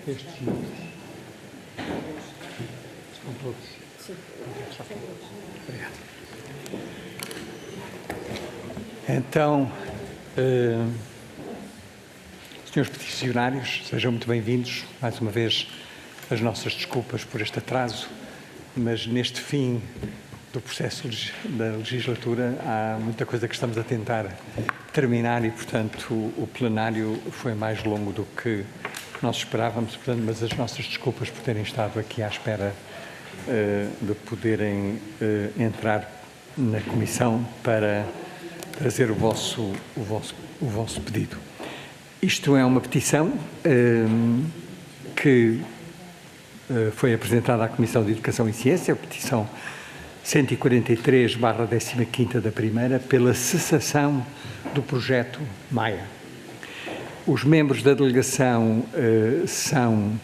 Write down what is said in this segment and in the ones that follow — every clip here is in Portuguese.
Estes são todos. Sim. Obrigado. Então, senhores peticionários, sejam muito bem-vindos. Mais uma vez, as nossas desculpas por este atraso, mas neste fim do processo da legislatura há muita coisa que estamos a tentar terminar e, portanto, o plenário foi mais longo do que nós esperávamos, portanto, mas as nossas desculpas por terem estado aqui à espera de poderem entrar na comissão para trazer o vosso pedido. Isto é uma petição que foi apresentada à Comissão de Educação e Ciência, a petição 143/15 da primeira, pela cessação do projeto Maia. Os membros da delegação são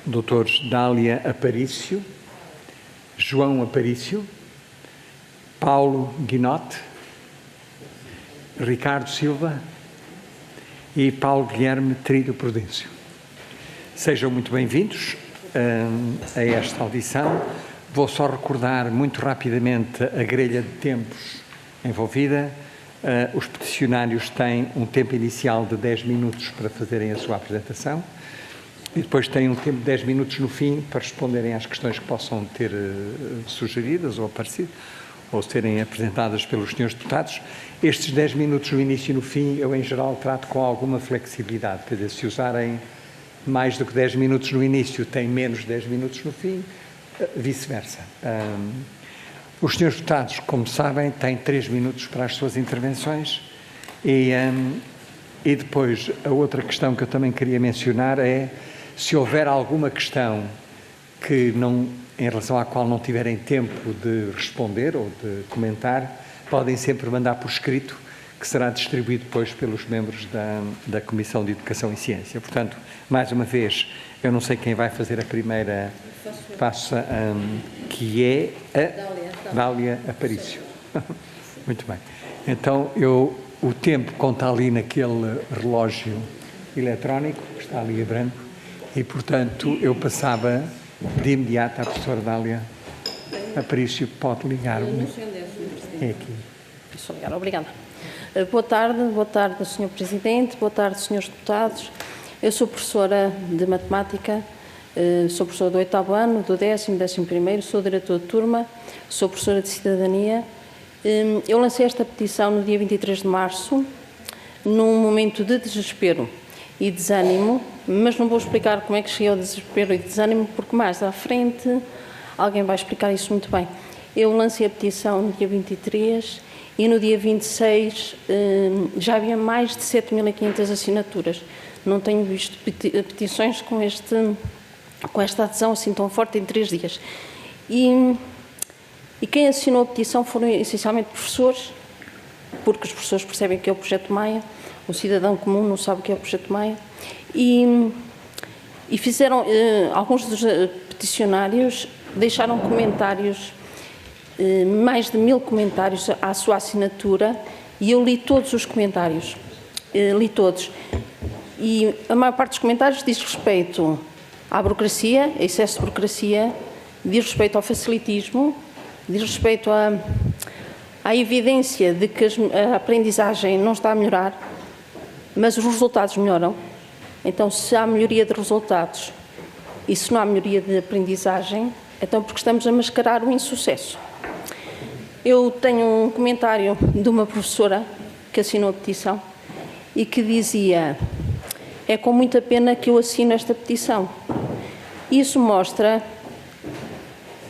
Drs. Dália Aparício, João Aparício, Paulo Guinote, Ricardo Silva e Paulo Guilherme Trilho Prudêncio. Sejam muito bem-vindos a esta audição. Vou só recordar muito rapidamente a grelha de tempos envolvida. Os peticionários têm um tempo inicial de 10 minutos para fazerem a sua apresentação e depois têm um tempo de 10 minutos no fim para responderem às questões que possam ter sugeridas ou aparecido ou serem apresentadas pelos senhores deputados. Estes 10 minutos no início e no fim, eu em geral trato com alguma flexibilidade, quer dizer, se usarem mais do que 10 minutos no início, têm menos de 10 minutos no fim, vice-versa. Os senhores deputados, como sabem, têm 3 minutos para as suas intervenções e depois a outra questão que eu também queria mencionar é se houver alguma questão que em relação à qual não tiverem tempo de responder ou de comentar, podem sempre mandar por escrito, que será distribuído depois pelos membros da Comissão de Educação e Ciência. Portanto, mais uma vez, eu não sei quem vai fazer a primeira, que é a Dália Aparício. Muito bem. Então, o tempo conta ali naquele relógio eletrónico, que está ali a branco, e, portanto, eu passava de imediato à professora Dália Aparício, pode ligar. É aqui. Posso ligar, obrigada. Boa tarde, Sr. Presidente, boa tarde, Srs. Deputados. Eu sou professora de Matemática, sou professora do 8º ano, do 10º, 11º, sou diretora de turma, sou professora de Cidadania. Eu lancei esta petição no dia 23 de março, num momento de desespero e desânimo, mas não vou explicar como é que cheguei ao desespero e desânimo, porque mais à frente alguém vai explicar isso muito bem. Eu lancei a petição no dia 23 e no dia 26 já havia mais de 7.500 assinaturas. Não tenho visto petições com esta adesão assim tão forte em 3 dias. E quem assinou a petição foram essencialmente professores, porque os professores percebem que é o projeto Maia, o cidadão comum não sabe o que é o projeto Maia, e fizeram, alguns dos peticionários deixaram comentários, mais de 1000 comentários à sua assinatura, e eu li todos os comentários, li todos. E a maior parte dos comentários diz respeito à burocracia, a excesso de burocracia, diz respeito ao facilitismo, diz respeito à evidência de que a aprendizagem não está a melhorar, mas os resultados melhoram. Então, se há melhoria de resultados e se não há melhoria de aprendizagem, então porque estamos a mascarar o insucesso. Eu tenho um comentário de uma professora que assinou a petição e que dizia: é com muita pena que eu assino esta petição. Isso mostra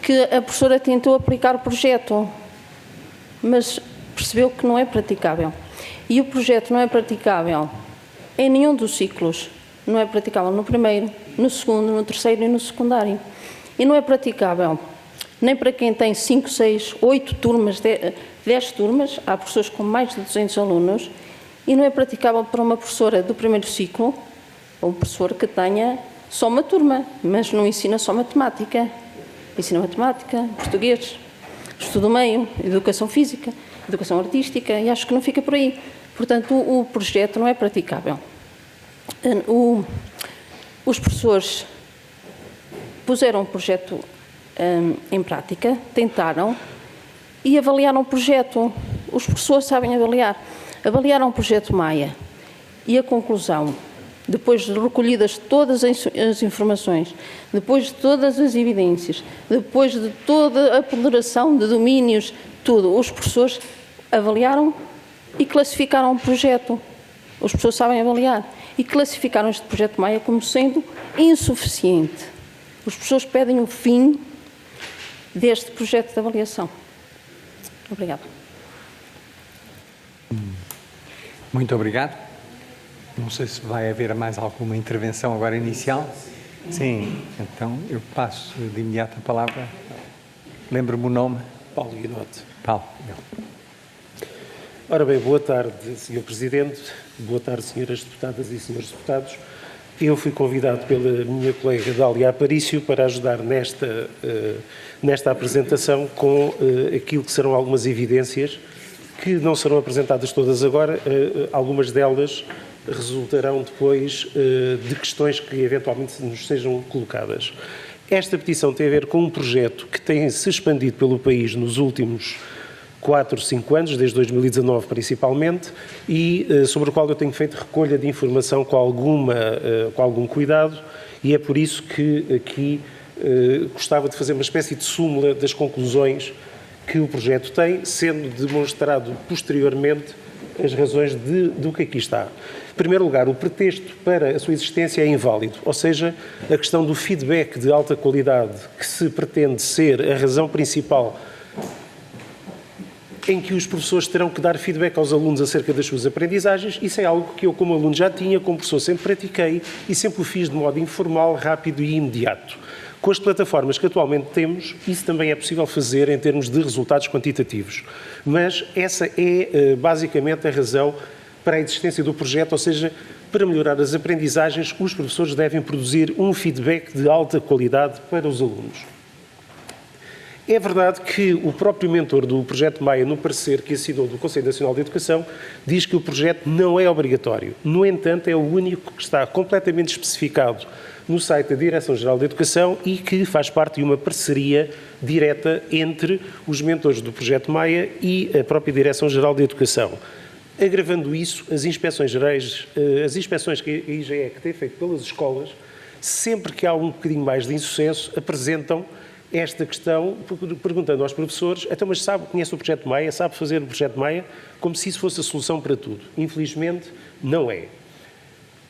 que a professora tentou aplicar o projeto, mas percebeu que não é praticável. E o projeto não é praticável em nenhum dos ciclos. Não é praticável no primeiro, no segundo, no terceiro e no secundário. E não é praticável nem para quem tem 5, 6, 8 turmas, 10 turmas, há professores com mais de 200 alunos, e não é praticável para uma professora do primeiro ciclo, ou um professor que tenha só uma turma, mas não ensina só matemática. Ensina matemática, português, estudo do meio, educação física, educação artística, e acho que não fica por aí. Portanto, o projeto não é praticável. Os professores puseram o projeto em prática, tentaram e avaliaram o projeto. Os professores sabem avaliar. Avaliaram o projeto Maia e a conclusão, depois de recolhidas todas as informações, depois de todas as evidências, depois de toda a ponderação de domínios, tudo, os professores avaliaram e classificaram o projeto. Os professores sabem avaliar e classificaram este projeto Maia como sendo insuficiente. Os professores pedem o fim deste projeto de avaliação. Obrigada. Muito obrigado. Não sei se vai haver mais alguma intervenção agora inicial. Sim, então eu passo de imediato a palavra. Lembro-me o nome. Paulo Guinote. Paulo. Ora bem, boa tarde, Sr. Presidente, boa tarde, Sras. Deputadas e Srs. Deputados. Eu fui convidado pela minha colega Dália Aparício para ajudar nesta apresentação com aquilo que serão algumas evidências que não serão apresentadas todas agora, algumas delas resultarão depois de questões que eventualmente nos sejam colocadas. Esta petição tem a ver com um projeto que tem se expandido pelo país nos últimos 4, 5 anos, desde 2019 principalmente, e sobre o qual eu tenho feito recolha de informação com algum cuidado, e é por isso que aqui gostava de fazer uma espécie de súmula das conclusões que o projeto tem, sendo demonstrado posteriormente as razões do que aqui está. Em primeiro lugar, o pretexto para a sua existência é inválido, ou seja, a questão do feedback de alta qualidade que se pretende ser a razão principal em que os professores terão que dar feedback aos alunos acerca das suas aprendizagens. Isso é algo que eu, como aluno, já tinha, como professor sempre pratiquei e sempre o fiz de modo informal, rápido e imediato. Com as plataformas que atualmente temos, isso também é possível fazer em termos de resultados quantitativos. Mas essa é basicamente a razão para a existência do projeto, ou seja, para melhorar as aprendizagens, os professores devem produzir um feedback de alta qualidade para os alunos. É verdade que o próprio mentor do projeto Maia, no parecer que assinou do Conselho Nacional de Educação, diz que o projeto não é obrigatório. No entanto, é o único que está completamente especificado no site da Direção-Geral da Educação e que faz parte de uma parceria direta entre os mentores do projeto Maia e a própria Direção-Geral da Educação. Agravando isso, as inspeções gerais, as inspeções que a IGE tem feito pelas escolas, sempre que há um bocadinho mais de insucesso, apresentam esta questão, perguntando aos professores, então, mas conhece o projeto Maia, sabe fazer o projeto Maia, como se isso fosse a solução para tudo. Infelizmente, não é.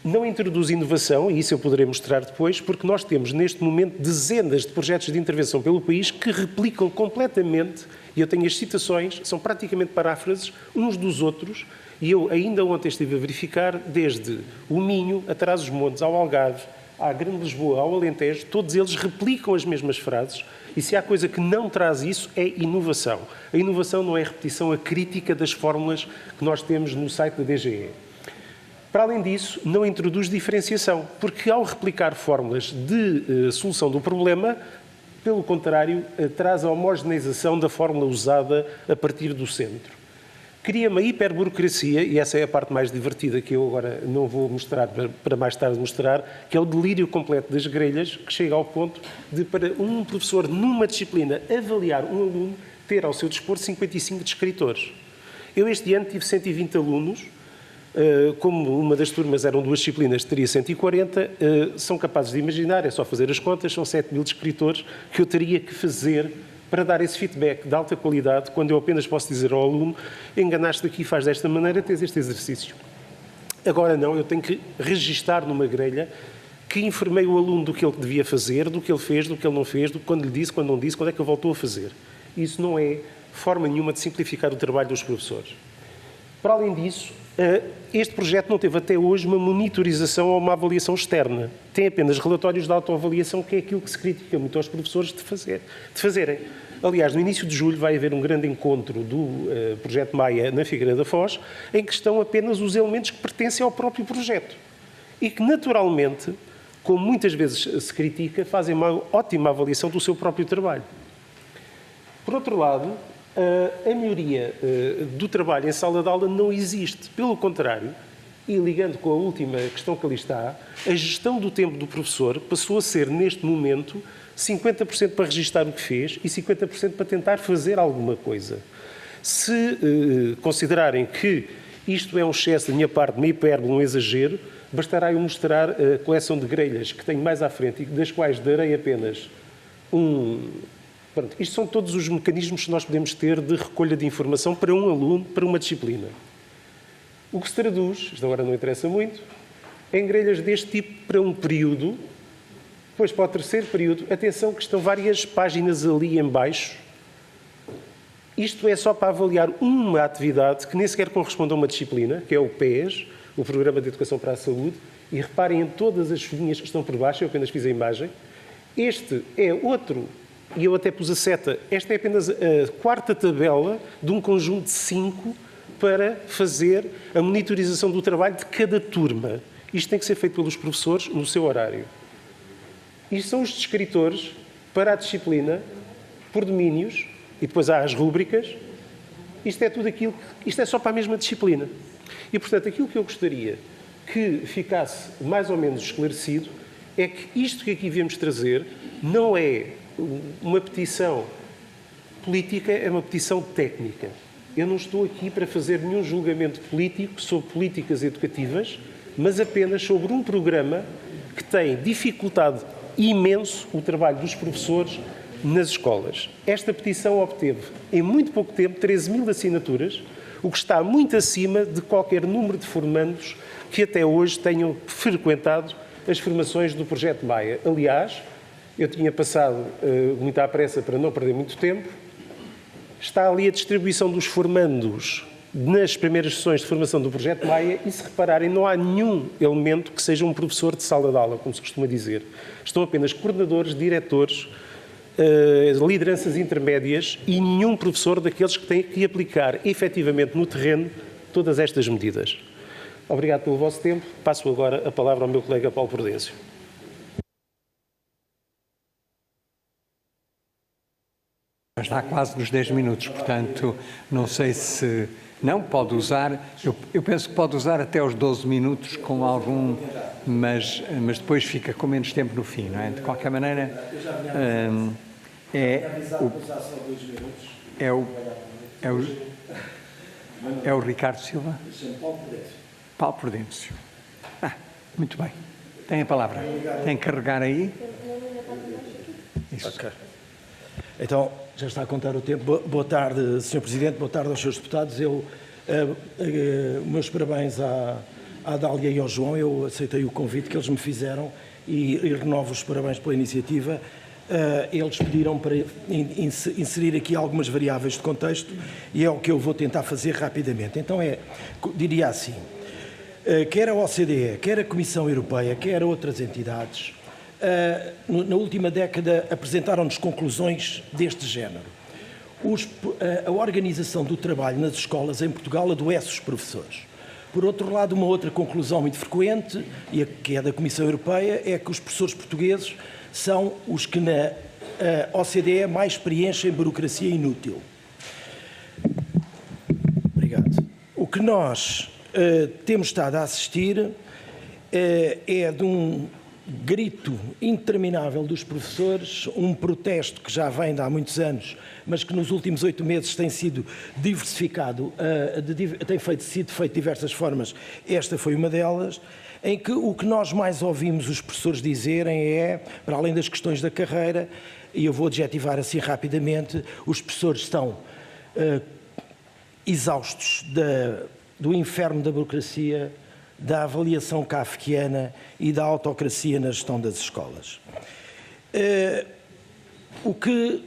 Não introduz inovação, e isso eu poderei mostrar depois, porque nós temos neste momento dezenas de projetos de intervenção pelo país que replicam completamente, e eu tenho as citações, são praticamente paráfrases uns dos outros, e eu ainda ontem estive a verificar, desde o Minho, a Trás-os-Montes, ao Algarve, à Grande Lisboa, ao Alentejo, todos eles replicam as mesmas frases, e se há coisa que não traz isso é inovação. A inovação não é a repetição, a crítica das fórmulas que nós temos no site da DGE. Para além disso, não introduz diferenciação, porque ao replicar fórmulas de solução do problema, pelo contrário, traz a homogeneização da fórmula usada a partir do centro. Cria uma hiperburocracia, e essa é a parte mais divertida que eu agora não vou mostrar, para mais tarde mostrar, que é o delírio completo das grelhas, que chega ao ponto de, para um professor numa disciplina avaliar um aluno, ter ao seu dispor 55 descritores. Eu este ano tive 120 alunos, como uma das turmas eram 2 disciplinas, teria 140, são capazes de imaginar, é só fazer as contas, são 7.000 descritores que eu teria que fazer para dar esse feedback de alta qualidade, quando eu apenas posso dizer ao aluno, enganaste aqui, faz desta maneira, tens este exercício. Agora não, eu tenho que registar numa grelha que informei o aluno do que ele devia fazer, do que ele fez, do que ele não fez, do que quando lhe disse, quando não disse, quando é que ele voltou a fazer. Isso não é forma nenhuma de simplificar o trabalho dos professores. Para além disso, este projeto não teve até hoje uma monitorização ou uma avaliação externa. Tem apenas relatórios de autoavaliação, que é aquilo que se critica muito aos professores de fazerem. Aliás, no início de julho vai haver um grande encontro do projeto Maia na Figueira da Foz, em que estão apenas os elementos que pertencem ao próprio projeto. E que, naturalmente, como muitas vezes se critica, fazem uma ótima avaliação do seu próprio trabalho. Por outro lado, a melhoria do trabalho em sala de aula não existe. Pelo contrário, E ligando com a última questão que ali está, a gestão do tempo do professor passou a ser, neste momento, 50% para registar o que fez e 50% para tentar fazer alguma coisa. Se considerarem que isto é um excesso da minha parte, uma hipérbole, um exagero, bastará eu mostrar a coleção de grelhas que tenho mais à frente e das quais darei apenas Pronto, isto são todos os mecanismos que nós podemos ter de recolha de informação para um aluno, para uma disciplina. O que se traduz, isto agora não interessa muito, em grelhas deste tipo para um período, depois para o terceiro período, atenção que estão várias páginas ali em baixo. Isto é só para avaliar uma atividade que nem sequer corresponde a uma disciplina, que é o PES, o Programa de Educação para a Saúde, e reparem em todas as folhinhas que estão por baixo, eu apenas fiz a imagem. Este é outro, e eu até pus a seta, esta é apenas a quarta tabela de um conjunto de 5 para fazer a monitorização do trabalho de cada turma. Isto tem que ser feito pelos professores no seu horário. Isto são os descritores para a disciplina, por domínios, e depois há as rúbricas. Isto é tudo aquilo, isto é só para a mesma disciplina. E, portanto, aquilo que eu gostaria que ficasse mais ou menos esclarecido é que isto que aqui viemos trazer não é uma petição política, é uma petição técnica. Eu não estou aqui para fazer nenhum julgamento político sobre políticas educativas, mas apenas sobre um programa que tem dificultado imenso o trabalho dos professores nas escolas. Esta petição obteve, em muito pouco tempo, 13.000 assinaturas, o que está muito acima de qualquer número de formandos que até hoje tenham frequentado as formações do Projeto Maia. Aliás, eu tinha passado muito à pressa para não perder muito tempo. Está ali a distribuição dos formandos nas primeiras sessões de formação do Projeto Maia e, se repararem, não há nenhum elemento que seja um professor de sala de aula, como se costuma dizer. Estão apenas coordenadores, diretores, lideranças intermédias e nenhum professor daqueles que têm que aplicar efetivamente no terreno todas estas medidas. Obrigado pelo vosso tempo. Passo agora a palavra ao meu colega Paulo Prudêncio. Está quase nos 10 minutos, portanto, não sei se... Não, pode usar, eu penso que pode usar até os 12 minutos com algum, mas depois fica com menos tempo no fim, não é? De qualquer maneira, é o Ricardo Silva? Paulo Prudêncio. Muito bem. Tem a palavra. Tem que carregar aí. Isso. Okay. Então, já está a contar o tempo. Boa tarde, Sr. Presidente, boa tarde aos seus deputados. Meus parabéns à Dália e ao João. Eu aceitei o convite que eles me fizeram e renovo os parabéns pela iniciativa. Eles pediram para inserir aqui algumas variáveis de contexto e é o que eu vou tentar fazer rapidamente. Então diria assim, quer a OCDE, quer a Comissão Europeia, quer outras entidades, na última década apresentaram-nos conclusões deste género. A organização do trabalho nas escolas em Portugal adoece os professores. Por outro lado, uma outra conclusão muito frequente, e que é da Comissão Europeia, é que os professores portugueses são os que na OCDE mais preenchem burocracia inútil. Obrigado. O que nós temos estado a assistir é de um grito interminável dos professores, um protesto que já vem de há muitos anos, mas que nos últimos 8 meses tem sido diversificado, tem sido feito de diversas formas. Esta foi uma delas, em que o que nós mais ouvimos os professores dizerem é, para além das questões da carreira, e eu vou adjetivar assim rapidamente, os professores estão exaustos do inferno da burocracia, da avaliação kafkiana e da autocracia na gestão das escolas. O que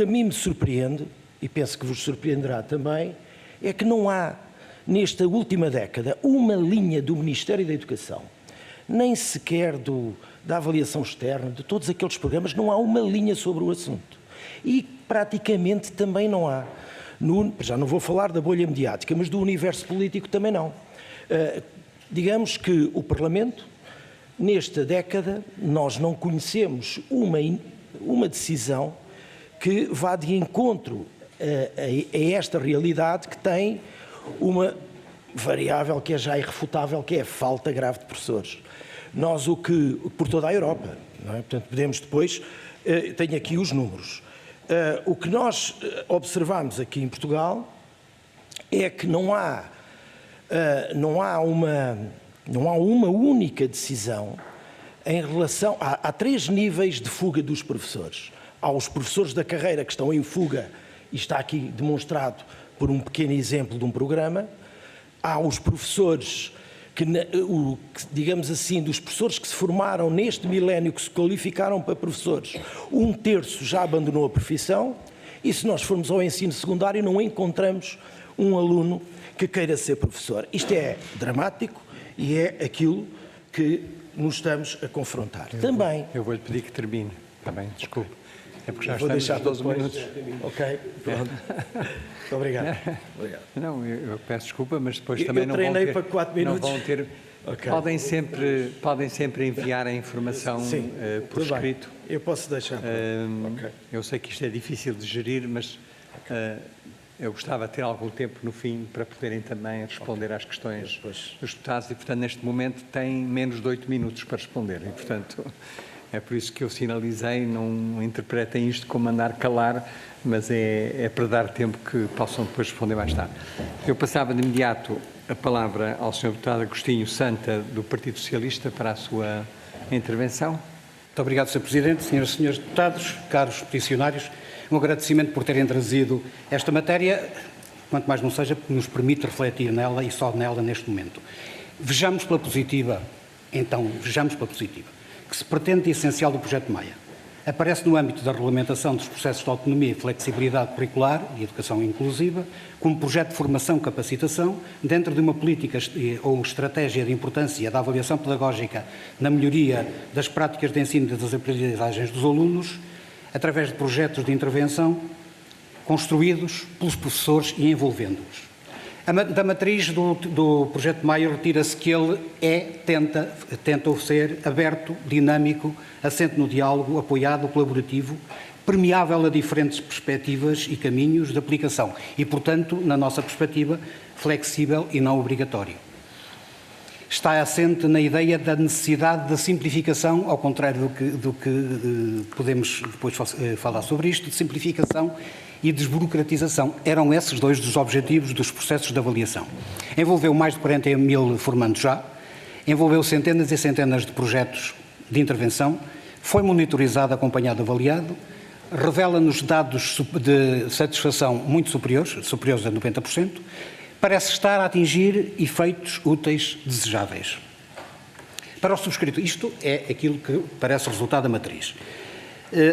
a mim me surpreende, e penso que vos surpreenderá também, é que não há, nesta última década, uma linha do Ministério da Educação, nem sequer da avaliação externa, de todos aqueles programas, não há uma linha sobre o assunto. E praticamente também não há. Já não vou falar da bolha mediática, mas do universo político também não. Digamos que o Parlamento, nesta década, nós não conhecemos uma decisão que vá de encontro a esta realidade que tem variável que é já irrefutável, que é a falta grave de professores. Nós por toda a Europa, não é? Portanto, podemos depois, tenho aqui os números. O que nós observamos aqui em Portugal é que não há uma única decisão em relação... Há 3 níveis de fuga dos professores. Há os professores da carreira que estão em fuga, e está aqui demonstrado por um pequeno exemplo de um programa. Há os professores digamos assim, dos professores que se formaram neste milénio, que se qualificaram para professores, 1/3 já abandonou a profissão, e se nós formos ao ensino secundário não encontramos um aluno que queira ser professor. Isto é dramático e é aquilo que nos estamos a confrontar. Eu vou-lhe pedir que termine, está bem? Desculpe. É porque já vou estamos deixar 12 minutos. Ok, pronto. Muito obrigado. Não, eu peço desculpa, mas depois Eu também não vão treinei ter... para 4 minutos. Não vão ter... Okay. Podem sempre enviar a informação por tudo bem. escrito. Eu posso deixar. Ok. Eu sei que isto é difícil de gerir, mas eu gostava de ter algum tempo no fim para poderem também responder às questões dos deputados e, portanto, neste momento têm menos de 8 minutos para responder e, portanto, é por isso que eu sinalizei, não interpretem isto como mandar calar, mas é para dar tempo que possam depois responder mais tarde. Eu passava de imediato a palavra ao Sr. Deputado Agostinho Santa, do Partido Socialista, para a sua intervenção. Muito obrigado, Sr. Presidente, senhoras e senhores deputados, caros peticionários. Um agradecimento por terem trazido esta matéria, quanto mais não seja, porque nos permite refletir nela e só nela neste momento. Vejamos pela positiva, que se pretende de essencial do projeto Maia. Aparece no âmbito da regulamentação dos processos de autonomia e flexibilidade curricular e educação inclusiva, como projeto de formação-capacitação, dentro de uma política ou estratégia de importância da avaliação pedagógica na melhoria das práticas de ensino e das aprendizagens dos alunos, através de projetos de intervenção construídos pelos professores e envolvendo-os. Da matriz do projeto Maia retira-se que ele tenta ser aberto, dinâmico, assente no diálogo, apoiado, colaborativo, permeável a diferentes perspectivas e caminhos de aplicação e, portanto, na nossa perspectiva, flexível e não obrigatório. Está assente na ideia da necessidade da simplificação, ao contrário do que podemos depois falar sobre isto, de simplificação e desburocratização. Eram esses 2 dos objetivos dos processos de avaliação. Envolveu mais de 40 mil formandos já, envolveu centenas e centenas de projetos de intervenção, foi monitorizado, acompanhado, avaliado, revela-nos dados de satisfação muito superiores a 90%, parece estar a atingir efeitos úteis desejáveis. Para o subscritor, isto é aquilo que parece o resultado da matriz.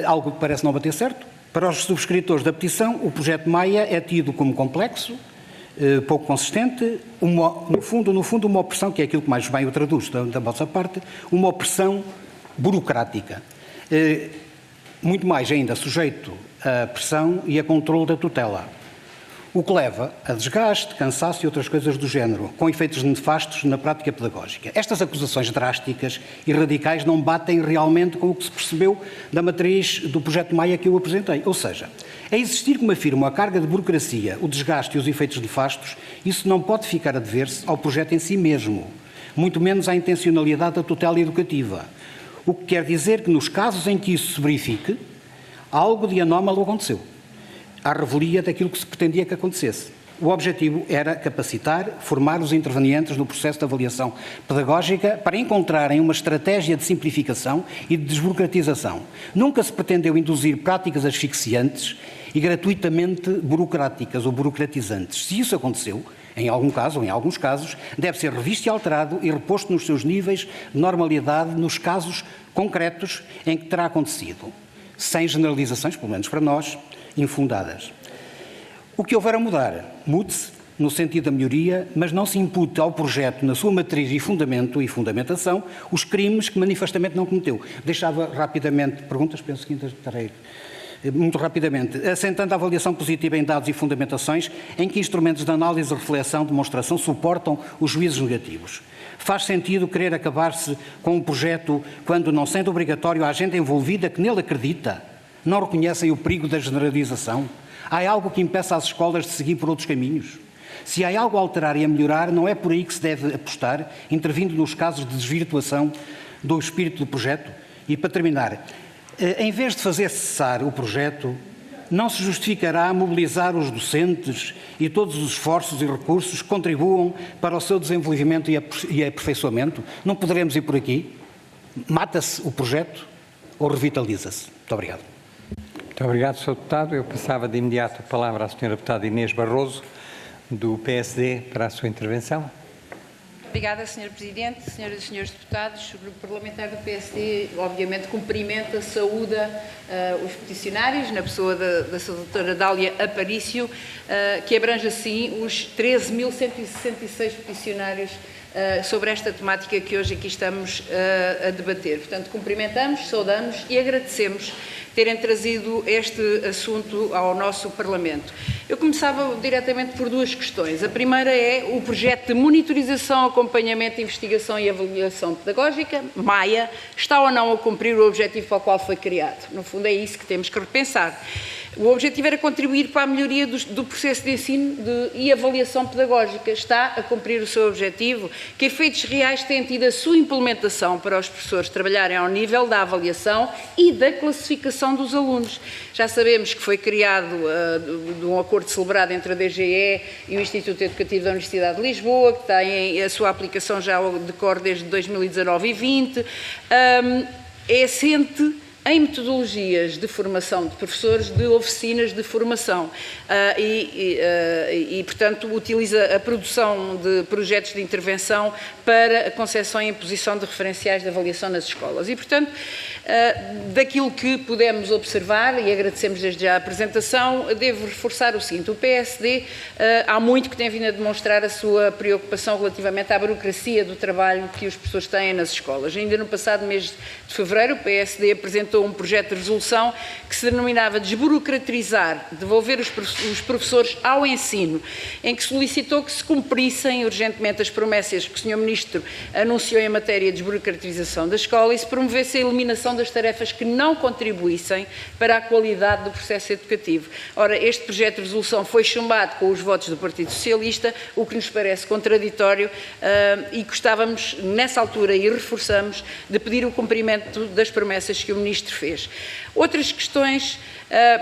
Algo que parece não bater certo. Para os subscritores da petição, o projeto Maia é tido como complexo, pouco consistente, no fundo uma opressão, que é aquilo que mais bem o traduz da vossa parte, uma opressão burocrática. Muito mais ainda sujeito à pressão e a controle da tutela. O que leva a desgaste, cansaço e outras coisas do género, com efeitos nefastos na prática pedagógica. Estas acusações drásticas e radicais não batem realmente com o que se percebeu da matriz do projeto Maia que eu apresentei. Ou seja, a existir, como afirmo, a carga de burocracia, o desgaste e os efeitos nefastos, isso não pode ficar a dever-se ao projeto em si mesmo, muito menos à intencionalidade da tutela educativa. O que quer dizer que, nos casos em que isso se verifique, algo de anómalo aconteceu. À revelia daquilo que se pretendia que acontecesse. O objetivo era capacitar, formar os intervenientes no processo de avaliação pedagógica para encontrarem uma estratégia de simplificação e de desburocratização. Nunca se pretendeu induzir práticas asfixiantes e gratuitamente burocráticas ou burocratizantes. Se isso aconteceu, em alguns casos, deve ser revisto e alterado e reposto nos seus níveis de normalidade nos casos concretos em que terá acontecido, sem generalizações, pelo menos para nós, infundadas. O que houver a mudar, mude-se no sentido da melhoria, mas não se impute ao projeto, na sua matriz e fundamento e fundamentação, os crimes que manifestamente não cometeu. Deixava rapidamente perguntas, penso que ainda estarei muito rapidamente, assentando a avaliação positiva em dados e fundamentações em que instrumentos de análise, reflexão, demonstração suportam os juízos negativos. Faz sentido querer acabar-se com um projeto quando, não sendo obrigatório, a agenda envolvida que nele acredita não reconhecem o perigo da generalização? Há algo que impeça as escolas de seguir por outros caminhos? Se há algo a alterar e a melhorar, não é por aí que se deve apostar, intervindo nos casos de desvirtuação do espírito do projeto? E para terminar, em vez de fazer cessar o projeto, não se justificará mobilizar os docentes e todos os esforços e recursos que contribuam para o seu desenvolvimento e aperfeiçoamento? Não poderemos ir por aqui? Mata-se o projeto ou revitaliza-se? Muito obrigado. Muito obrigado, Sr. Deputado. Eu passava de imediato a palavra à Sra. Deputada Inês Barroso, do PSD, para a sua intervenção. Obrigada, Sr. Presidente, Senhoras e Senhores Deputados. O Grupo Parlamentar do PSD, obviamente, cumprimenta, saúda os peticionários, na pessoa da Sra. Doutora Dália Aparício, que abrange, assim, os 13.166 peticionários sobre esta temática que hoje aqui estamos a debater. Portanto, cumprimentamos, saudamos e agradecemos terem trazido este assunto ao nosso Parlamento. Eu começava diretamente por duas questões. A primeira é o projeto de monitorização, acompanhamento, investigação e avaliação pedagógica, MAIA, está ou não a cumprir o objetivo para o qual foi criado? No fundo é isso que temos que repensar. O objetivo era contribuir para a melhoria do processo de ensino e avaliação pedagógica. Está a cumprir o seu objetivo? Que efeitos reais tem tido a sua implementação para os professores trabalharem ao nível da avaliação e da classificação dos alunos? Já sabemos que foi criado de um acordo celebrado entre a DGE e o Instituto Educativo da Universidade de Lisboa, que tem a sua aplicação já decorre desde 2019 e 2020. É assente em metodologias de formação de professores, de oficinas de formação portanto, utiliza a produção de projetos de intervenção para a concepção e imposição de referenciais de avaliação nas escolas. E, portanto, daquilo que pudemos observar, e agradecemos desde já a apresentação, devo reforçar o seguinte: o PSD há muito que tem vindo a demonstrar a sua preocupação relativamente à burocracia do trabalho que os professores têm nas escolas. Ainda no passado mês de fevereiro, o PSD apresentou um projeto de resolução que se denominava Desburocratizar, devolver os professores ao ensino, em que solicitou que se cumprissem urgentemente as promessas que o Sr. Ministro anunciou em matéria de desburocratização da escola e se promovesse a eliminação das tarefas que não contribuíssem para a qualidade do processo educativo. Ora, este projeto de resolução foi chumbado com os votos do Partido Socialista, o que nos parece contraditório e gostávamos, nessa altura, e reforçamos, de pedir o cumprimento das promessas que o Ministro fez. Outras questões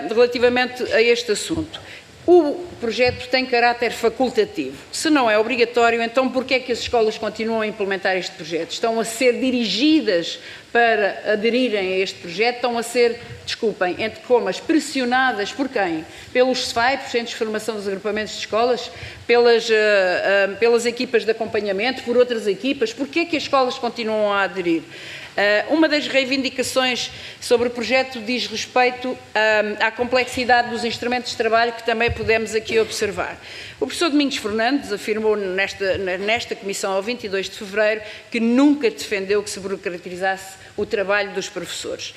relativamente a este assunto. O projeto tem caráter facultativo. Se não é obrigatório, então por que é que as escolas continuam a implementar este projeto? Estão a ser dirigidas para aderirem a este projeto? Estão a ser, desculpem, entre comas, pressionadas por quem? Pelos CEFAI, por Centros de Formação dos Agrupamentos de Escolas? Pelas equipas de acompanhamento? Por outras equipas? Por que é que as escolas continuam a aderir? Uma das reivindicações sobre o projeto diz respeito à complexidade dos instrumentos de trabalho que também pudemos aqui observar. O professor Domingos Fernandes afirmou nesta comissão, ao 22 de fevereiro, que nunca defendeu que se burocratizasse o trabalho dos professores.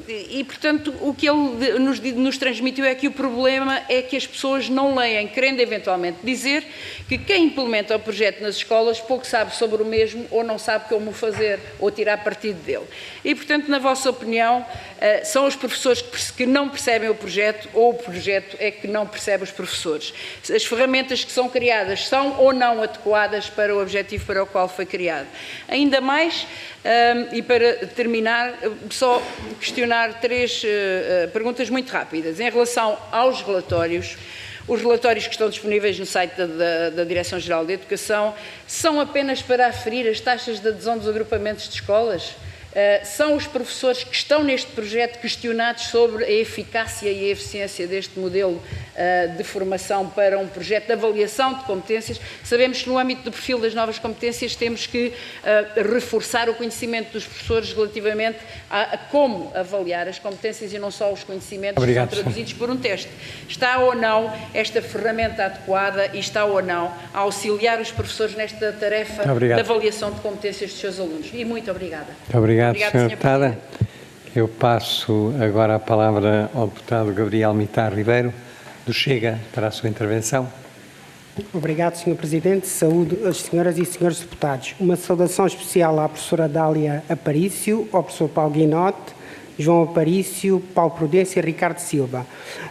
E, portanto, o que ele nos transmitiu é que o problema é que as pessoas não leem, querendo eventualmente dizer que quem implementa o projeto nas escolas pouco sabe sobre o mesmo ou não sabe como o fazer ou tirar partido dele. E, portanto, na vossa opinião, são os professores que não percebem o projeto ou o projeto é que não percebe os professores? As ferramentas que são criadas são ou não adequadas para o objetivo para o qual foi criado? Ainda mais, e para terminar, só questionar três perguntas muito rápidas. Em relação aos relatórios, os relatórios que estão disponíveis no site da Direção-Geral de Educação são apenas para aferir as taxas de adesão dos agrupamentos de escolas? São os professores que estão neste projeto questionados sobre a eficácia e a eficiência deste modelo de formação para um projeto de avaliação de competências? Sabemos que no âmbito do perfil das novas competências temos que reforçar o conhecimento dos professores relativamente a como avaliar as competências e não só os conhecimentos que são traduzidos por um teste. Está ou não esta ferramenta adequada e está ou não a auxiliar os professores nesta tarefa de avaliação de competências dos seus alunos? E muito obrigada. Muito obrigado, Sra. Deputada. Eu passo agora a palavra ao deputado Gabriel Mitar Ribeiro, do Chega, para a sua intervenção. Obrigado, Sr. Presidente. Saúdo as senhoras e senhores deputados. Uma saudação especial à professora Dália Aparício, ao professor Paulo Guinote, João Aparício, Paulo Prudência e Ricardo Silva.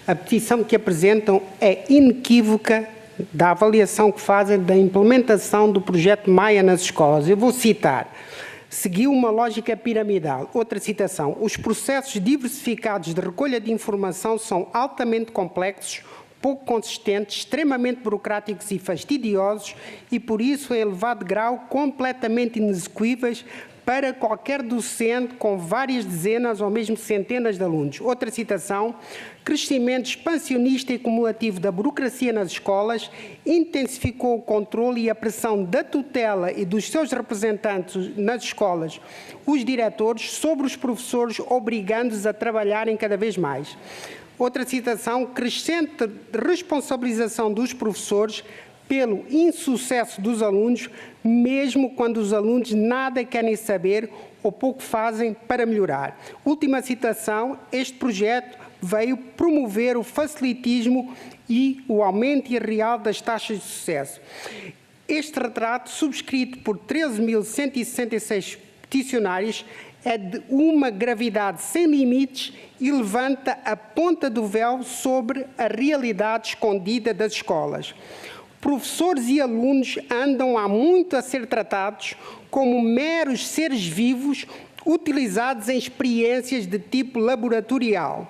A petição que apresentam é inequívoca da avaliação que fazem da implementação do projeto Maia nas escolas. Eu vou citar. Seguiu uma lógica piramidal. Outra citação. Os processos diversificados de recolha de informação são altamente complexos, pouco consistentes, extremamente burocráticos e fastidiosos e, por isso, em elevado grau, completamente inexequíveis para qualquer docente com várias dezenas ou mesmo centenas de alunos. Outra citação, crescimento expansionista e cumulativo da burocracia nas escolas intensificou o controle e a pressão da tutela e dos seus representantes nas escolas, os diretores, sobre os professores, obrigando-os a trabalharem cada vez mais. Outra citação, crescente responsabilização dos professores pelo insucesso dos alunos, mesmo quando os alunos nada querem saber ou pouco fazem para melhorar. Última citação, este projeto veio promover o facilitismo e o aumento irreal das taxas de sucesso. Este retrato, subscrito por 13.166 peticionários, é de uma gravidade sem limites e levanta a ponta do véu sobre a realidade escondida das escolas. Professores e alunos andam há muito a ser tratados como meros seres vivos utilizados em experiências de tipo laboratorial.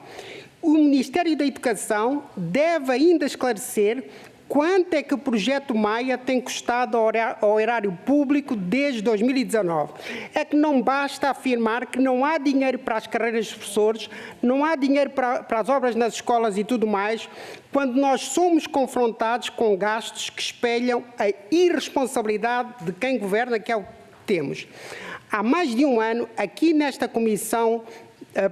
O Ministério da Educação deve ainda esclarecer quanto é que o projeto Maia tem custado ao erário público desde 2019. É que não basta afirmar que não há dinheiro para as carreiras dos professores, não há dinheiro para as obras nas escolas e tudo mais, quando nós somos confrontados com gastos que espelham a irresponsabilidade de quem governa, que é o que temos. Há mais de um ano, aqui nesta Comissão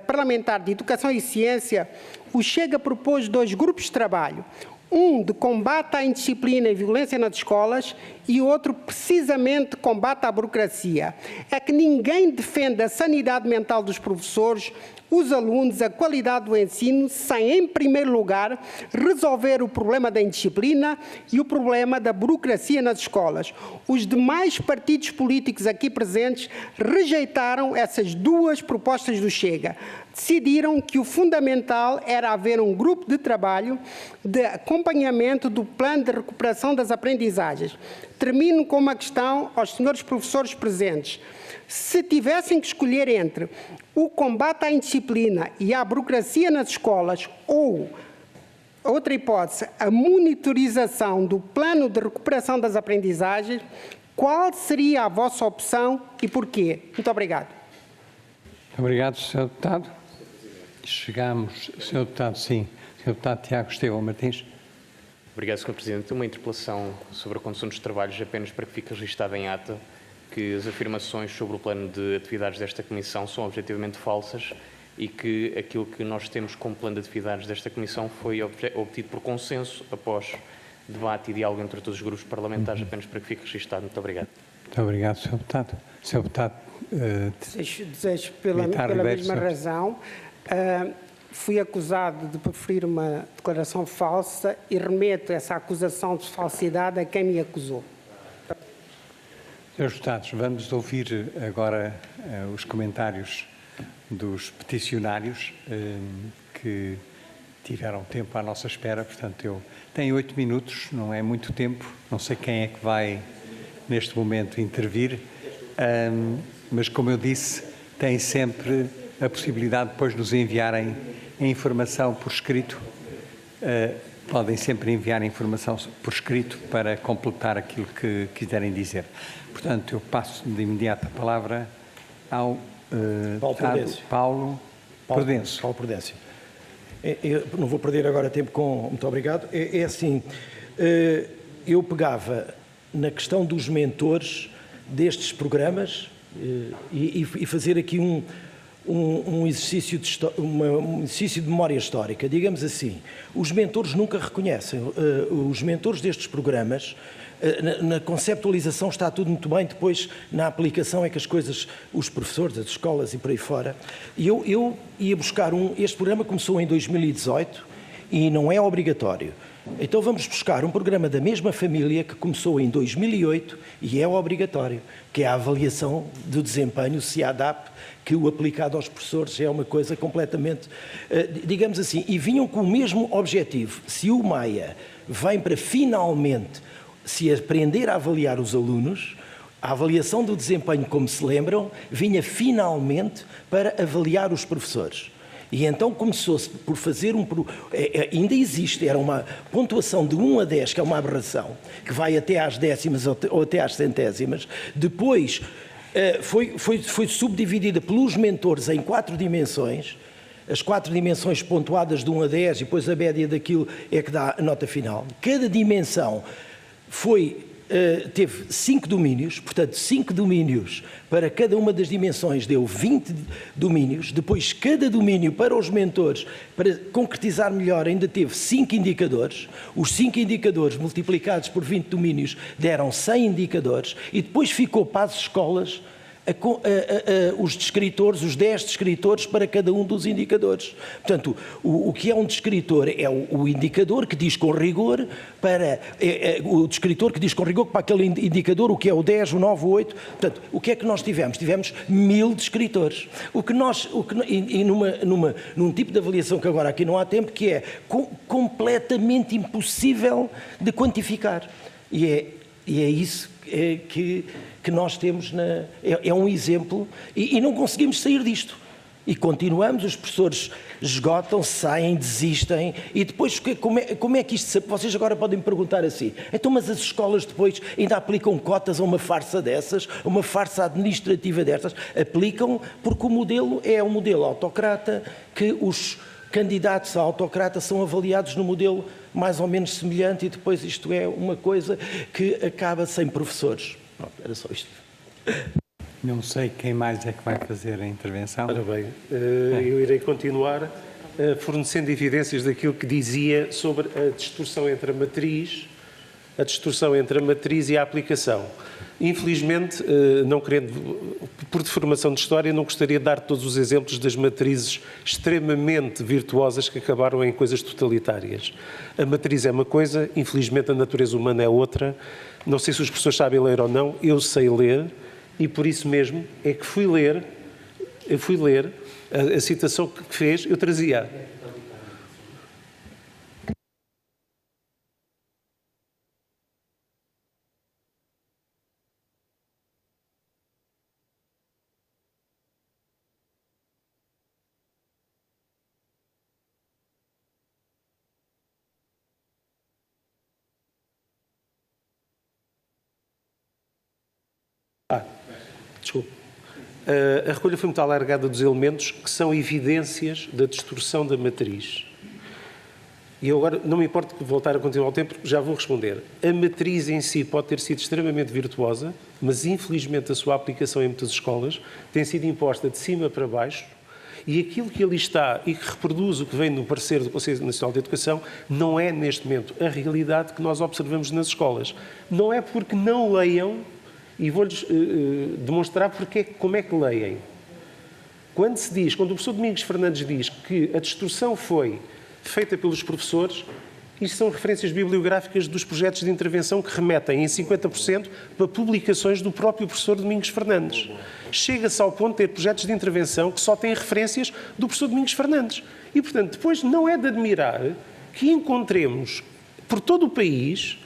Parlamentar de Educação e Ciência, o Chega propôs 2 grupos de trabalho. Um de combate à indisciplina e violência nas escolas e outro precisamente de combate à burocracia. É que ninguém defende a sanidade mental dos professores, os alunos, a qualidade do ensino, sem, em primeiro lugar, resolver o problema da indisciplina e o problema da burocracia nas escolas. Os demais partidos políticos aqui presentes rejeitaram essas 2 propostas do Chega. Decidiram que o fundamental era haver um grupo de trabalho de acompanhamento do plano de recuperação das aprendizagens. Termino com uma questão aos senhores professores presentes. Se tivessem que escolher entre o combate à indisciplina e à burocracia nas escolas ou, outra hipótese, a monitorização do plano de recuperação das aprendizagens, qual seria a vossa opção e porquê? Muito obrigado. Obrigado, Sr. Deputado. Chegamos, Sr. Deputado, sim. Sr. Deputado Tiago Estevão Martins. Obrigado, Sr. Presidente. Uma interpelação sobre a condução dos trabalhos, apenas para que fique registado em ata que as afirmações sobre o plano de atividades desta Comissão são objetivamente falsas e que aquilo que nós temos como plano de atividades desta Comissão foi obtido por consenso após debate e diálogo entre todos os grupos parlamentares, apenas para que fique registado. Muito obrigado. Muito obrigado, Sr. Deputado. Sr. Deputado... Desejo pela mesma razão. Fui acusado de preferir uma declaração falsa e remeto essa acusação de falsidade a quem me acusou. Senhores deputados, vamos ouvir agora os comentários dos peticionários que tiveram tempo à nossa espera. Portanto, eu tenho 8 minutos, não é muito tempo. Não sei quem é que vai, neste momento, intervir. Mas, como eu disse, têm sempre a possibilidade depois de nos enviarem a informação por escrito. Podem sempre enviar a informação por escrito para completar aquilo que quiserem dizer. Portanto, eu passo de imediato a palavra ao Paulo Prudêncio. Eu não vou perder agora tempo com... Muito obrigado. É assim, eu pegava na questão dos mentores destes programas e fazer aqui um exercício de memória histórica. Digamos assim, os mentores nunca reconhecem. Os mentores destes programas, na conceptualização está tudo muito bem, depois na aplicação é que as coisas, os professores, as escolas e por aí fora. E eu ia buscar este programa começou em 2018 e não é obrigatório. Então vamos buscar um programa da mesma família que começou em 2008 e é obrigatório, que é a avaliação do desempenho, o CIADAP, que o aplicado aos professores é uma coisa completamente, digamos assim, e vinham com o mesmo objetivo. Se o Maia vem para finalmente se aprender a avaliar os alunos, a avaliação do desempenho, como se lembram, vinha finalmente para avaliar os professores. E então começou-se por fazer ainda existe, era uma pontuação de 1 a 10, que é uma aberração, que vai até às décimas ou até às centésimas. Depois foi subdividida pelos mentores em 4 dimensões, as 4 dimensões pontuadas de 1 a 10, e depois a média daquilo é que dá a nota final. Cada dimensão teve 5 domínios, portanto 5 domínios para cada uma das dimensões deu 20 domínios, depois cada domínio para os mentores, para concretizar melhor, ainda teve 5 indicadores, os 5 indicadores multiplicados por 20 domínios deram 100 indicadores e depois ficou para as escolas os descritores, os 10 descritores para cada um dos indicadores. Portanto, o que é um descritor é o indicador que diz com rigor o descritor que diz com rigor para aquele indicador o que é o 10, o 9, o 8. Portanto, o que é que nós tivemos? Tivemos 1000 descritores. Num tipo de avaliação que agora aqui não há tempo, que é completamente impossível de quantificar. E é isso que nós temos, é um exemplo, e não conseguimos sair disto. E continuamos, os professores esgotam, saem, desistem, e depois como é que isto... Vocês agora podem me perguntar assim, então mas as escolas depois ainda aplicam cotas a uma farsa dessas, uma farsa administrativa dessas? Aplicam porque o modelo é um modelo autocrata, que os candidatos a autocrata são avaliados no modelo mais ou menos semelhante, e depois isto é uma coisa que acaba sem professores. Pronto, era só isto. Não sei quem mais é que vai fazer a intervenção. Ora bem, eu irei continuar fornecendo evidências daquilo que dizia sobre a distorção entre a matriz e a aplicação. Infelizmente, não querendo, por deformação de história, não gostaria de dar todos os exemplos das matrizes extremamente virtuosas que acabaram em coisas totalitárias. A matriz é uma coisa, infelizmente a natureza humana é outra. Não sei se os professores sabem ler ou não, eu sei ler, e por isso mesmo é que fui ler a citação que fez, eu trazia. Desculpe. A recolha foi muito alargada dos elementos que são evidências da distorção da matriz. E eu agora não me importo voltar a continuar o tempo, porque já vou responder. A matriz em si pode ter sido extremamente virtuosa, mas infelizmente a sua aplicação em muitas escolas tem sido imposta de cima para baixo, e aquilo que ali está e que reproduz o que vem no parecer do Conselho Nacional de Educação não é, neste momento, a realidade que nós observamos nas escolas. Não é porque não leiam, e vou-lhes demonstrar como é que leem. Quando o professor Domingos Fernandes diz que a distorção foi feita pelos professores, isto são referências bibliográficas dos projetos de intervenção que remetem em 50% para publicações do próprio professor Domingos Fernandes. Chega-se ao ponto de ter projetos de intervenção que só têm referências do professor Domingos Fernandes. E, portanto, depois não é de admirar que encontremos por todo o país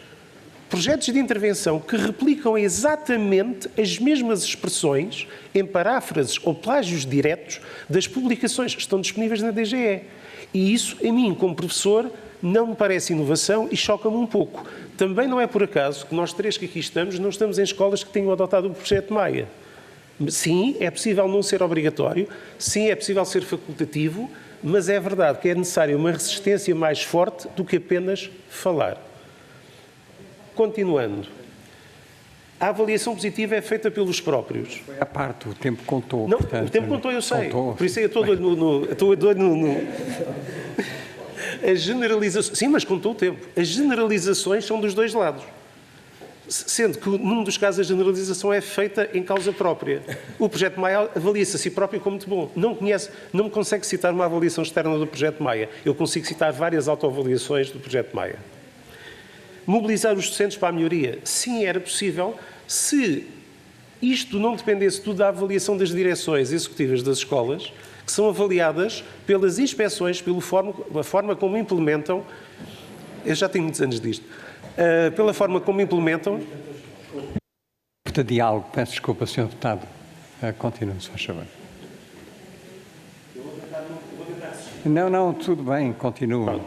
projetos de intervenção que replicam exatamente as mesmas expressões em paráfrases ou plágios diretos das publicações que estão disponíveis na DGE. E isso, a mim, como professor, não me parece inovação e choca-me um pouco. Também não é por acaso que nós três que aqui estamos, não estamos em escolas que tenham adotado o projeto Maia. Sim, é possível não ser obrigatório, sim, é possível ser facultativo, mas é verdade que é necessária uma resistência mais forte do que apenas falar. Continuando, a avaliação positiva é feita pelos próprios. Foi à parte, o tempo contou. Não, portanto, o tempo contou, eu sei. Contou. Por isso eu estou de olho no... As generalizações... Sim, mas contou o tempo. As generalizações são dos dois lados. Sendo que, num dos casos, a generalização é feita em causa própria. O projeto Maia avalia-se a si próprio como muito bom. Não me consegue citar uma avaliação externa do projeto Maia. Eu consigo citar várias autoavaliações do projeto Maia. Mobilizar os docentes para a melhoria? Sim, era possível, se isto não dependesse tudo da avaliação das direções executivas das escolas, que são avaliadas pelas inspeções, pela forma como implementam, eu já tenho muitos anos disto, pela forma como implementam. Portanto, diálogo, peço desculpa, Sr. Deputado. Continue, se faz favor. Não, tudo bem, continua.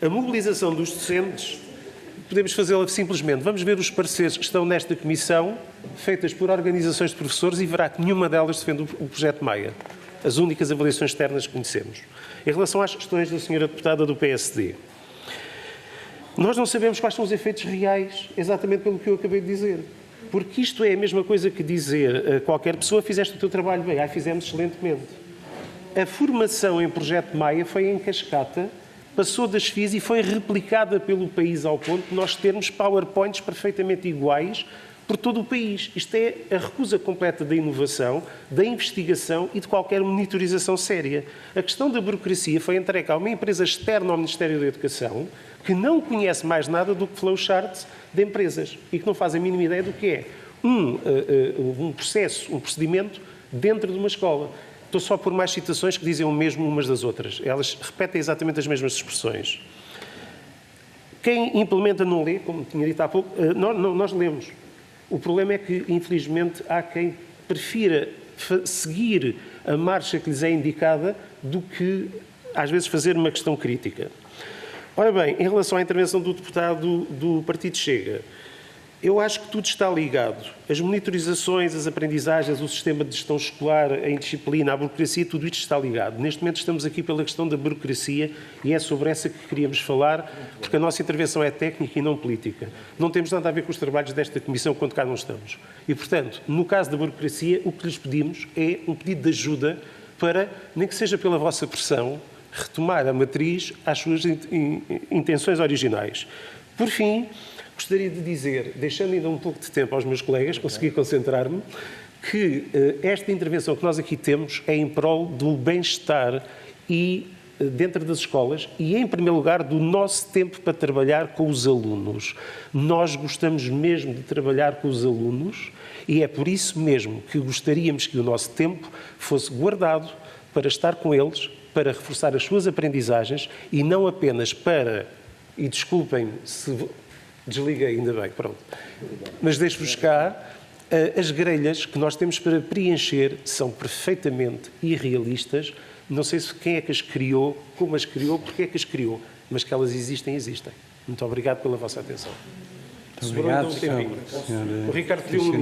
A mobilização dos docentes, podemos fazê-la simplesmente. Vamos ver os pareceres que estão nesta comissão, feitas por organizações de professores, e verá que nenhuma delas defende o projeto Maia. As únicas avaliações externas que conhecemos. Em relação às questões da Sra. Deputada do PSD, nós não sabemos quais são os efeitos reais, exatamente pelo que eu acabei de dizer. Porque isto é a mesma coisa que dizer a qualquer pessoa: fizeste o teu trabalho bem, fizemos excelentemente. A formação em projeto Maia foi em cascata, passou das FIS e foi replicada pelo país ao ponto de nós termos PowerPoints perfeitamente iguais por todo o país. Isto é a recusa completa da inovação, da investigação e de qualquer monitorização séria. A questão da burocracia foi entregue a uma empresa externa ao Ministério da Educação, que não conhece mais nada do que flowcharts de empresas e que não faz a mínima ideia do que é um processo, um procedimento dentro de uma escola. Estou só por mais citações que dizem o mesmo umas das outras. Elas repetem exatamente as mesmas expressões. Quem implementa não lê, como tinha dito há pouco. Nós lemos. O problema é que, infelizmente, há quem prefira seguir a marcha que lhes é indicada do que, às vezes, fazer uma questão crítica. Ora bem, em relação à intervenção do deputado do Partido Chega, eu acho que tudo está ligado. As monitorizações, as aprendizagens, o sistema de gestão escolar, a indisciplina, a burocracia, tudo isto está ligado. Neste momento estamos aqui pela questão da burocracia e é sobre essa que queríamos falar, porque a nossa intervenção é técnica e não política. Não temos nada a ver com os trabalhos desta Comissão quando cá não estamos. E, portanto, no caso da burocracia, o que lhes pedimos é um pedido de ajuda para, nem que seja pela vossa pressão, retomar a matriz às suas intenções originais. Por fim, gostaria de dizer, deixando ainda um pouco de tempo aos meus colegas, consegui concentrar-me, que esta intervenção que nós aqui temos é em prol do bem-estar e dentro das escolas e, em primeiro lugar, do nosso tempo para trabalhar com os alunos. Nós gostamos mesmo de trabalhar com os alunos e é por isso mesmo que gostaríamos que o nosso tempo fosse guardado para estar com eles, para reforçar as suas aprendizagens e não apenas para, e desculpem se desliguei, ainda bem, pronto, mas deixo-vos cá, as grelhas que nós temos para preencher são perfeitamente irrealistas. Não sei quem é que as criou, como as criou, porque é que as criou, mas que elas existem, existem. Muito obrigado pela vossa atenção. Muito obrigado, Sr. O Ricardo pediu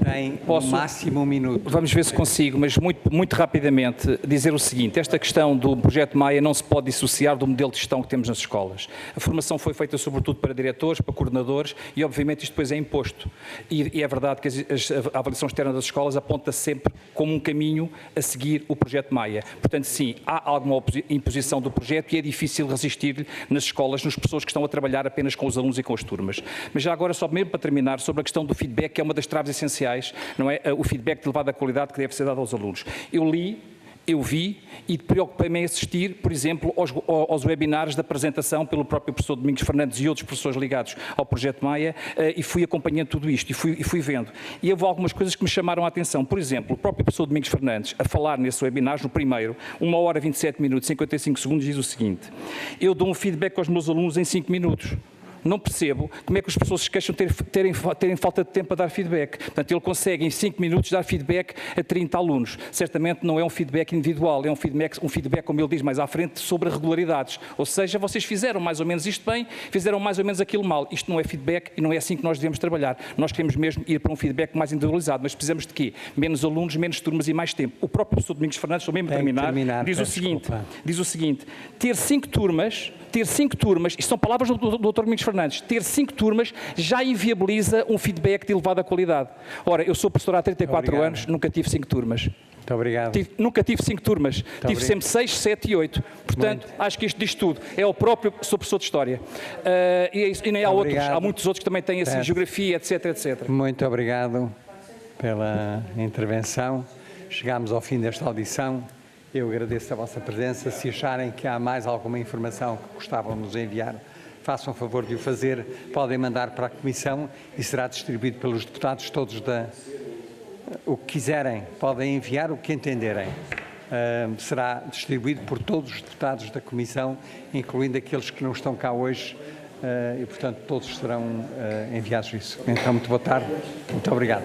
tem máximo um minuto. Vamos ver se consigo, mas muito rapidamente dizer o seguinte: esta questão do projeto Maia não se pode dissociar do modelo de gestão que temos nas escolas. A formação foi feita sobretudo para diretores, para coordenadores e obviamente isto depois é imposto. E é verdade que a avaliação externa das escolas aponta sempre como um caminho a seguir o projeto Maia. Portanto, sim, há alguma imposição do projeto e é difícil resistir nas escolas, nas pessoas que estão a trabalhar apenas com os alunos e com as turmas. Mas já agora, só mesmo para terminar, sobre a questão do feedback, que é uma das traves essenciais, não é? O feedback de elevada qualidade que deve ser dado aos alunos. Eu vi e preocupei-me em assistir, por exemplo, aos webinars da apresentação pelo próprio professor Domingos Fernandes e outros professores ligados ao projeto Maia e fui acompanhando tudo isto e fui vendo. E houve algumas coisas que me chamaram a atenção. Por exemplo, o próprio professor Domingos Fernandes, a falar nesse webinar, no primeiro, 1h 27 minutos e 55 segundos, diz o seguinte: eu dou um feedback aos meus alunos em 5 minutos. Não percebo como é que as pessoas se queixam de terem falta de tempo para dar feedback. Portanto, ele consegue em 5 minutos dar feedback a 30 alunos. Certamente não é um feedback individual, é um feedback, como ele diz mais à frente, sobre regularidades. Ou seja, vocês fizeram mais ou menos isto bem, fizeram mais ou menos aquilo mal. Isto não é feedback e não é assim que nós devemos trabalhar. Nós queremos mesmo ir para um feedback mais individualizado, mas precisamos de quê? Menos alunos, menos turmas e mais tempo. O próprio professor Domingos Fernandes, só mesmo terminar, diz o seguinte, ter 5 turmas, isto são palavras do Dr. Domingos Fernandes, ter 5 turmas já inviabiliza um feedback de elevada qualidade. Ora, eu sou professor há 34 anos, nunca tive 5 turmas. Muito obrigado. Nunca tive 5 turmas, tive sempre 6, 7 e 8. Portanto, acho que isto diz tudo. É o próprio, sou professor de História. E nem há outros, há muitos outros que também têm assim, Geografia, etc, etc. Muito obrigado pela intervenção. Chegámos ao fim desta audição. Eu agradeço a vossa presença. Se acharem que há mais alguma informação que gostavam de nos enviar, façam o favor de o fazer, podem mandar para a Comissão e será distribuído pelos deputados todos o que quiserem, podem enviar o que entenderem. Será distribuído por todos os deputados da Comissão, incluindo aqueles que não estão cá hoje, e, portanto, todos serão enviados isso. Então, muito boa tarde. Muito obrigado.